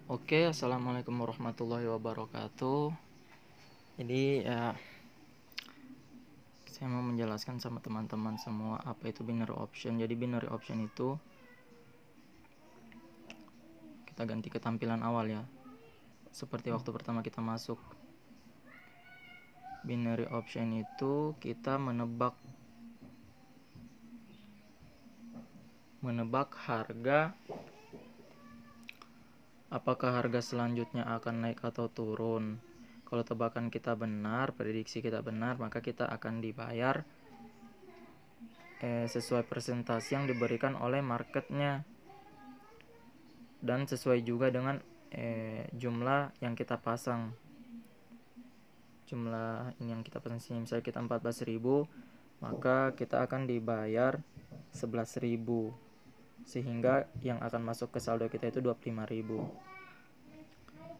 Oke, assalamualaikum warahmatullahi wabarakatuh. Jadi saya mau menjelaskan sama teman-teman semua apa itu binary option. Jadi binary option itu kita ganti ke tampilan awal ya. Seperti waktu pertama kita masuk. Binary option itu kita menebak harga, apakah harga selanjutnya akan naik atau turun. Kalau tebakan kita benar, prediksi kita benar, maka kita akan dibayar sesuai persentase yang diberikan oleh marketnya, dan sesuai juga dengan jumlah yang kita pasang. Jumlah ini yang kita pasang sini, misalnya kita 14.000, maka kita akan dibayar 11.000, sehingga yang akan masuk ke saldo kita itu 25.000.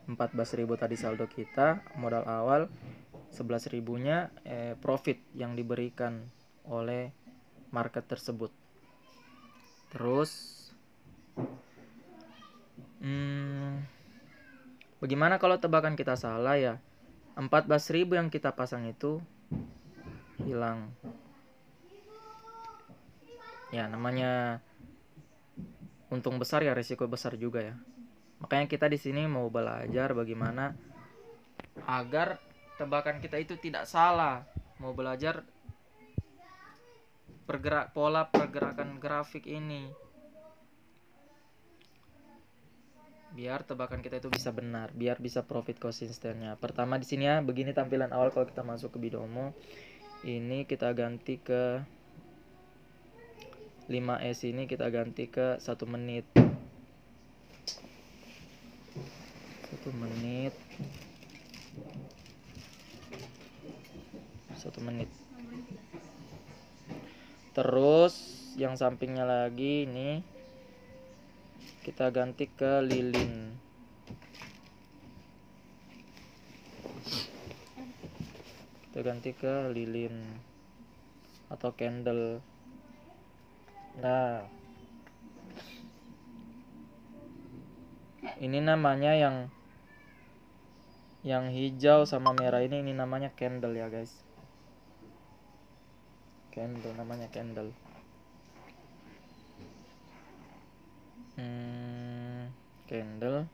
14.000 tadi saldo kita, modal awal, 11.000-nya profit yang diberikan oleh market tersebut. Terus bagaimana kalau tebakan kita salah ya? 14.000 yang kita pasang itu hilang. Ya, namanya untung besar ya risiko besar juga ya. Makanya kita di sini mau belajar bagaimana agar tebakan kita itu tidak salah. Mau belajar pola pergerakan grafik ini, biar tebakan kita itu bisa benar, biar bisa profit konsistennya. Pertama di sini ya, begini tampilan awal kalau kita masuk ke Bidomo. Ini kita ganti ke 5S, ini kita ganti ke 1 menit. 1 menit. 1 menit. Terus yang sampingnya lagi ini kita ganti ke lilin. Kita ganti ke lilin atau candle. Nah, ini namanya yang hijau sama merah ini namanya candle ya guys. Candle, namanya candle. Candle.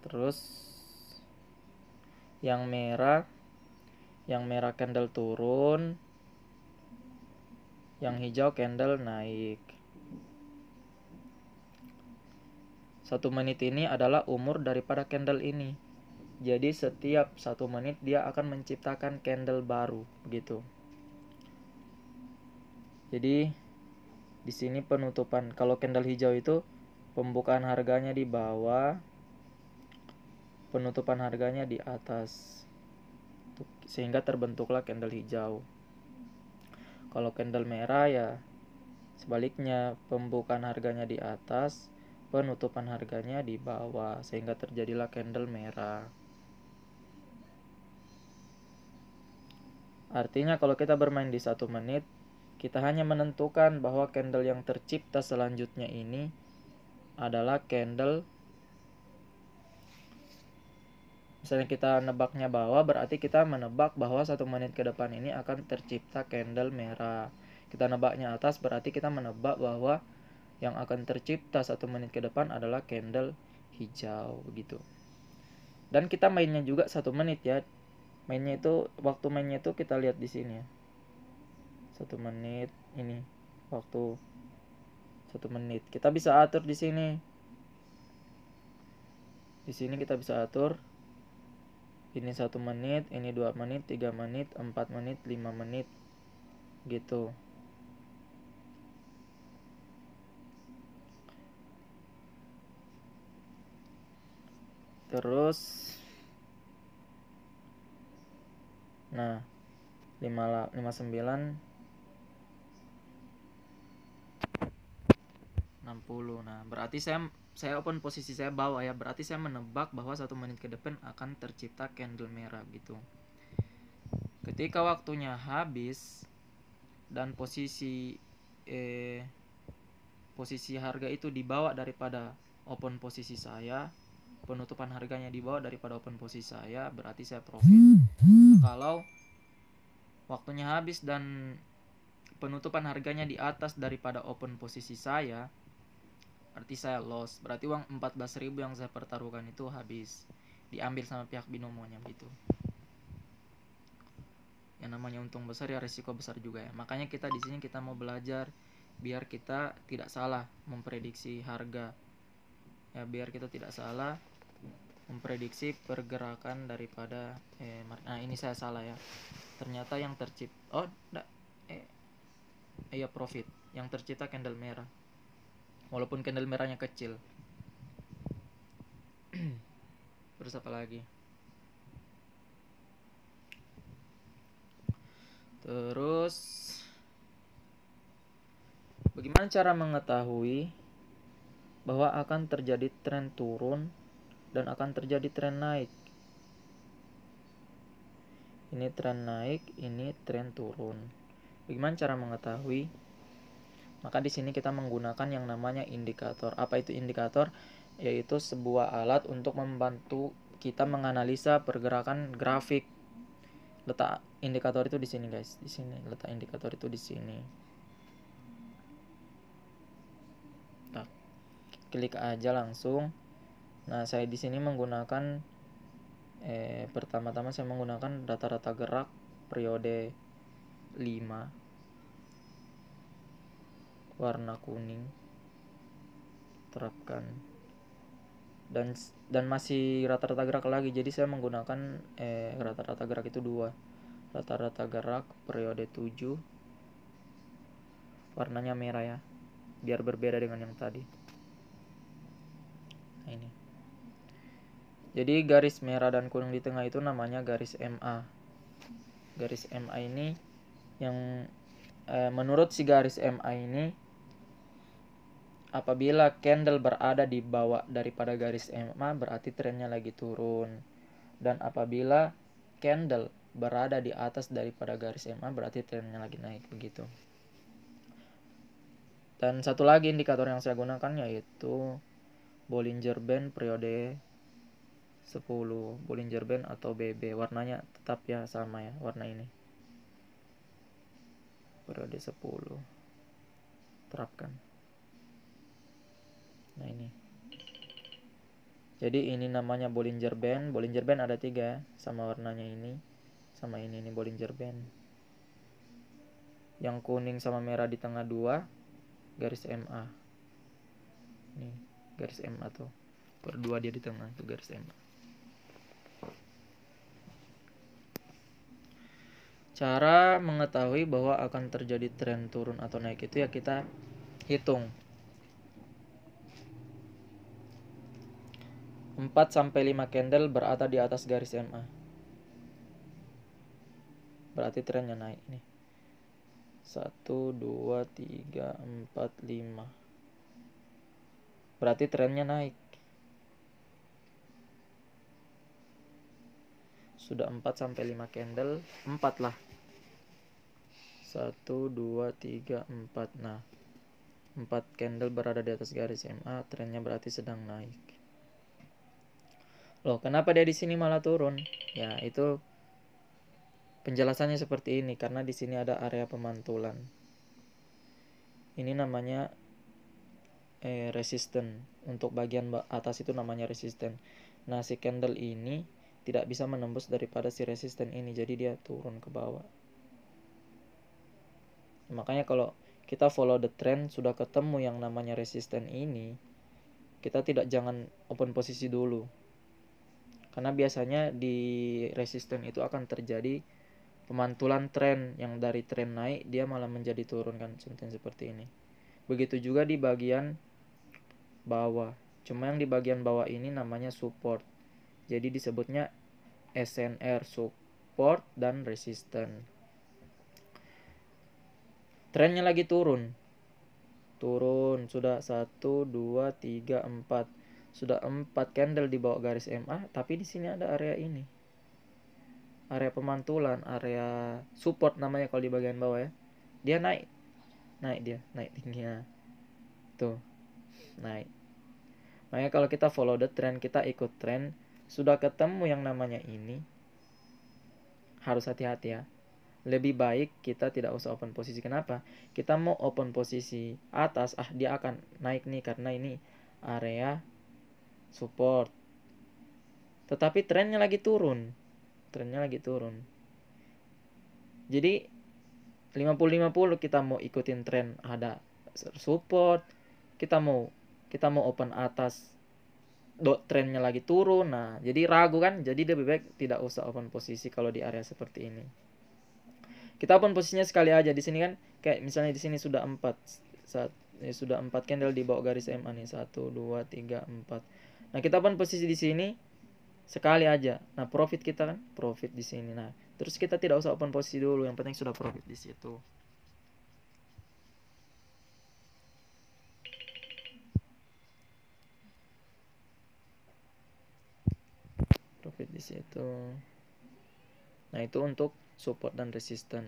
Terus yang merah candle turun, yang hijau candle naik. 1 menit ini adalah umur daripada candle ini. Jadi setiap 1 menit dia akan menciptakan candle baru, begitu. Jadi di sini penutupan, kalau candle hijau itu pembukaan harganya di bawah, penutupan harganya di atas, sehingga terbentuklah candle hijau. Kalau candle merah ya sebaliknya, pembukaan harganya di atas, penutupan harganya di bawah, sehingga terjadilah candle merah. Artinya kalau kita bermain di 1 menit, kita hanya menentukan bahwa candle yang tercipta selanjutnya ini adalah candle, misalnya kita nebaknya bawah, berarti kita menebak bahwa 1 menit ke depan ini akan tercipta candle merah. Kita nebaknya atas, berarti kita menebak bahwa yang akan tercipta 1 menit ke depan adalah candle hijau, begitu. Dan kita mainnya juga 1 menit ya. Waktu mainnya itu kita lihat di sini ya. 1 menit ini waktu 1 menit. Kita bisa atur di sini. Di sini kita bisa atur. Ini 1 menit, ini 2 menit, 3 menit, 4 menit, 5 menit. Gitu. Terus nah 59 60. Nah, berarti saya open posisi saya bawah ya. Berarti saya menebak bahwa 1 menit ke depan akan tercipta candle merah gitu. Ketika waktunya habis dan posisi posisi harga itu di bawah daripada open posisi saya, penutupan harganya di bawah daripada open posisi saya, berarti saya profit. Kalau waktunya habis dan penutupan harganya di atas daripada open posisi saya, berarti saya loss. Berarti uang 14.000 yang saya pertaruhkan itu habis, diambil sama pihak binomonya gitu. Yang namanya untung besar ya resiko besar juga ya. Makanya kita di sini kita mau belajar biar kita tidak salah memprediksi harga. Ya, biar kita tidak salah memprediksi pergerakan daripada nah ini saya salah ya. Ternyata yang tercipta iya profit. Yang tercipta candle merah. Walaupun candle merahnya kecil. Terus apa lagi? Terus bagaimana cara mengetahui bahwa akan terjadi tren turun dan akan terjadi tren naik? Ini tren naik, ini tren turun. Bagaimana cara mengetahui? Maka di sini kita menggunakan yang namanya indikator. Apa itu indikator? Yaitu sebuah alat untuk membantu kita menganalisa pergerakan grafik. Letak indikator itu di sini, guys. Di sini letak indikator itu di sini. Nah, klik aja langsung. Nah, saya di sini menggunakan pertama-tama saya menggunakan rata-rata gerak periode 5 warna kuning, terapkan, dan masih rata-rata gerak lagi, jadi saya menggunakan rata-rata gerak itu 2, rata-rata gerak periode 7 warnanya merah ya, biar berbeda dengan yang tadi. Nah, ini jadi garis merah dan kuning di tengah itu namanya garis MA. Garis MA ini yang menurut si garis MA ini, apabila candle berada di bawah daripada garis MA berarti trennya lagi turun. Dan apabila candle berada di atas daripada garis MA berarti trennya lagi naik begitu. Dan satu lagi indikator yang saya gunakan yaitu Bollinger Band periode 10, Bollinger Band atau BB. Warnanya tetap ya sama ya, warna ini. Periode 10. Terapkan. Nah, ini. Jadi ini namanya Bollinger Band. Bollinger Band ada 3 sama warnanya ini. Sama ini Bollinger Band. Yang kuning sama merah di tengah 2 garis MA. Nih, garis MA tuh. Berdua dia di tengah itu garis MA. Cara mengetahui bahwa akan terjadi tren turun atau naik itu ya kita hitung 4-5 candle berada di atas garis MA. Berarti trennya naik nih. 1, 2, 3, 4, 5. Berarti trennya naik. Sudah 4-5 candle, 4 lah. 1, 2, 3, 4. Nah, 4 candle berada di atas garis MA, trennya berarti sedang naik. Loh, kenapa dia di sini malah turun? Ya, itu penjelasannya seperti ini karena di sini ada area pemantulan. Ini namanya resisten. Untuk bagian atas itu namanya resisten. Nah, si candle ini tidak bisa menembus daripada si resisten ini, jadi dia turun ke bawah. Makanya kalau kita follow the trend, sudah ketemu yang namanya resisten ini, kita jangan open posisi dulu. Karena biasanya di resisten itu akan terjadi pemantulan tren, yang dari tren naik dia malah menjadi turun kan, contohnya seperti ini. Begitu juga di bagian bawah. Cuma yang di bagian bawah ini namanya support. Jadi disebutnya SNR, support dan resisten. Trennya lagi turun. Turun sudah 1, 2, 3, 4. Sudah 4 candle di bawah garis MA, tapi di sini ada area ini. Area pemantulan, area support namanya kalau di bagian bawah ya. Dia naik. Naik tingginya. tuh naik. Makanya kalau kita follow the trend, kita ikut trend, sudah ketemu yang namanya ini, harus hati-hati ya. Lebih baik kita tidak usah open posisi. Kenapa? Kita mau open posisi atas, dia akan naik nih karena ini area support. Tetapi trennya lagi turun. Jadi 50-50 kita mau ikutin tren ada support, kita mau open atas, trennya lagi turun. Nah, jadi ragu kan? Jadi lebih baik tidak usah open posisi kalau di area seperti ini. Kita open posisinya sekali aja di sini kan, kayak misalnya di sini sudah 4 candle di bawah garis MA nih, 1 2 3 4. Nah, kita open posisi di sini sekali aja. Nah, profit kita kan profit di sini. Nah, terus kita tidak usah open posisi dulu, yang penting sudah profit di situ. Profit di situ. Nah, itu untuk support dan resisten.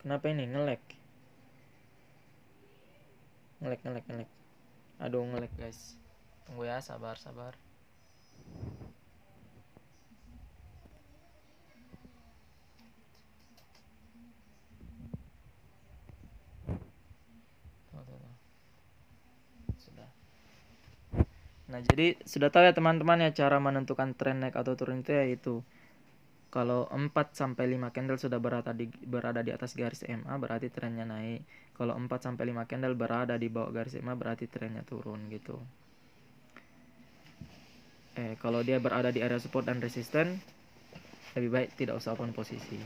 Kenapa ini nge-lag? Nge-lag. Aduh, nge-lag guys. Tunggu ya, sabar. Sudah. Nah, jadi sudah tahu ya teman-teman ya cara menentukan tren naik atau turun itu, yaitu kalau 4-5 candle sudah berada di atas garis MA berarti trennya naik. Kalau 4-5 candle berada di bawah garis MA berarti trennya turun gitu. Kalau dia berada di area support dan resisten, lebih baik tidak usah open posisi.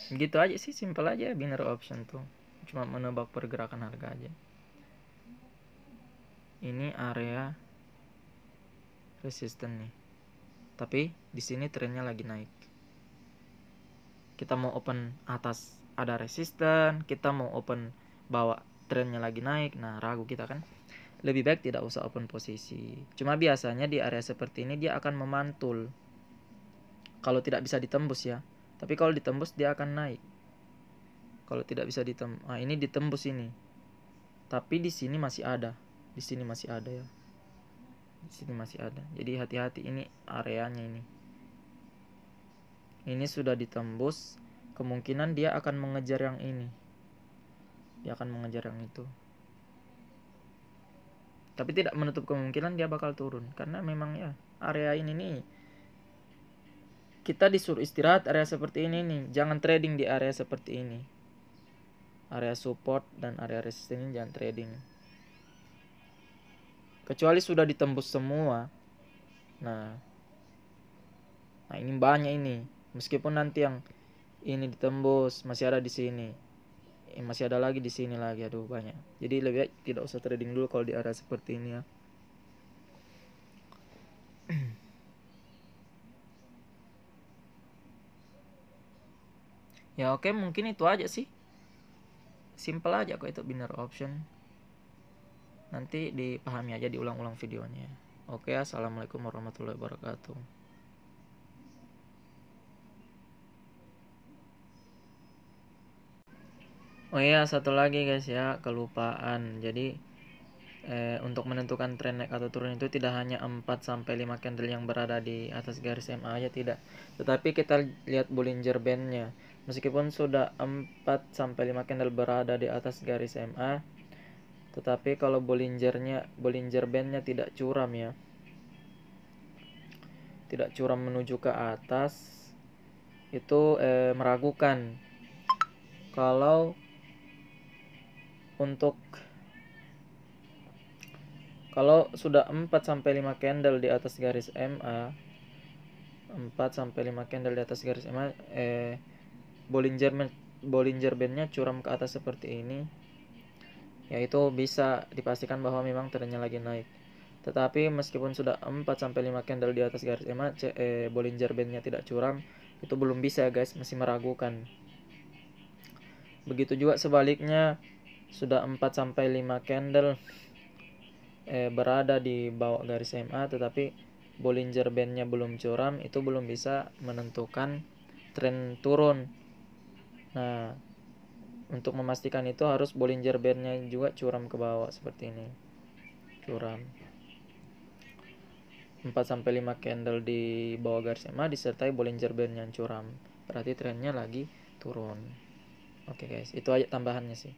Gitu aja sih, simple aja binary option tuh. Cuma menebak pergerakan harga aja. Ini area resisten nih. Tapi di sini trennya lagi naik. Kita mau open atas ada resisten, kita mau open bawah trennya lagi naik. Nah, ragu kita kan. Lebih baik tidak usah open posisi. Cuma biasanya di area seperti ini dia akan memantul. Kalau tidak bisa ditembus ya. Tapi kalau ditembus dia akan naik. Kalau tidak bisa ditembus, ini ditembus ini. Tapi di sini masih ada. Di sini masih ada ya. Di sini masih ada. Jadi hati-hati, ini areanya ini. Ini sudah ditembus, kemungkinan dia akan mengejar yang ini. Dia akan mengejar yang itu. Tapi tidak menutup kemungkinan dia bakal turun, karena memang ya area ini nih kita disuruh istirahat area seperti ini nih. Jangan trading di area seperti ini. Area support dan area resisten ini jangan trading. Kecuali sudah ditembus semua. Nah ini banyak ini. Meskipun nanti yang ini ditembus, masih ada di sini. Masih ada lagi di sini lagi, aduh banyak. Jadi lebih baik tidak usah trading dulu kalau di area seperti ini ya. Ya oke, mungkin itu aja sih. Simple aja kok itu binary option. Nanti dipahami aja, diulang-ulang videonya. Oke, assalamualaikum warahmatullahi wabarakatuh. Oh iya, satu lagi guys ya, kelupaan. Jadi untuk menentukan tren naik atau turun itu tidak hanya 4-5 candle yang berada di atas garis MA aja, tidak. Tetapi kita lihat Bollinger Band-nya. Meskipun sudah 4-5 candle berada di atas garis MA, tetapi kalau Bollinger Band-nya tidak curam ya. Tidak curam menuju ke atas, itu meragukan. Kalau sudah 4-5 candle di atas garis MA, 4-5 candle di atas garis MA, Bollinger Band-nya curam ke atas seperti ini, yaitu bisa dipastikan bahwa memang trennya lagi naik. Tetapi meskipun sudah 4-5 candle di atas garis MA, Bollinger Band-nya tidak curam, itu belum bisa guys, masih meragukan. Begitu juga sebaliknya, sudah 4-5 candle berada di bawah garis MA tetapi Bollinger Bandnya belum curam, itu belum bisa menentukan tren turun. Nah, untuk memastikan itu harus Bollinger Bandnya juga curam ke bawah seperti ini. Curam 4-5 candle di bawah garis MA disertai Bollinger Band yang curam, berarti trennya lagi turun. Oke guys, itu aja tambahannya sih.